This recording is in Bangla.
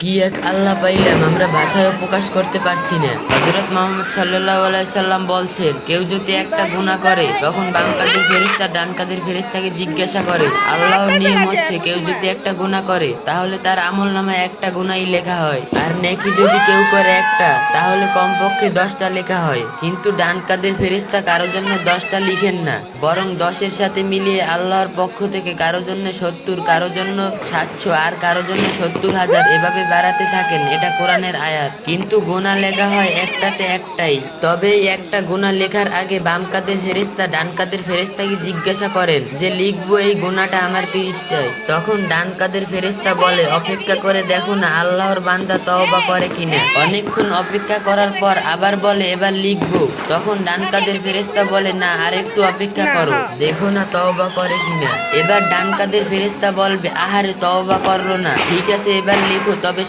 কি এক আল্লাহ পাইলাম, আমরা ভাষায় প্রকাশ করতে পারছি না। হযরত মুহাম্মদ সাল্লাল্লাহু আলাইহি সাল্লাম বলছেন, কেউ যদি একটা গুনাহ করে তখন বাম কাঁধের ফেরেশতা ডান কাঁধের ফেরেশতাকে জিজ্ঞাসা করে। আল্লাহর নিয়ম হচ্ছে কেউ যদি একটা গুনাহ করে তাহলে তার আমলনামায় একটা গুনাহই লেখা হয়, আর নেকি যদি কেউ করে একটা তাহলে কমপক্ষে 10টা লেখা হয়। কিন্তু ডান কাঁধের ফেরেশতা কারো জন্য 10টা লিখেন না, বরং 10-এর সাথে মিলিয়ে আল্লাহর পক্ষ থেকে কারো জন্য 70, কারো জন্য 700, আর কারো জন্য 70,000 এভাবে বাড়াতে থাকেন। এটা কোরআনের আয়াত। কিন্তু গুনাহ লেখা হয় একটাতে একটাই। তবে এই একটা গুনাহ লেখার আগে বাম কাঁধের ফেরেশতা ডান কাঁধের ফেরেশতাকে জিজ্ঞাসা করেন যে লিখবো এই গুনাহটা আমার পৃষ্ঠায়। তখন ডান কাঁধের ফেরেশতা বলে, অপেক্ষা করে দেখো না আল্লাহর বান্দা তওবা করে কিনা। অনেকক্ষণ অপেক্ষা করার পর আবার বলে, এবার লিখবো। তখন ডান কাঁধের ফেরেশতা বলে, না আরেকটু অপেক্ষা করো, দেখো না তওবা করে কিনা। এবার ডান কাঁধের ফেরেশতা বলবে, আহারে তওবা করলো না, ঠিক আছে এবার লিখো, তবে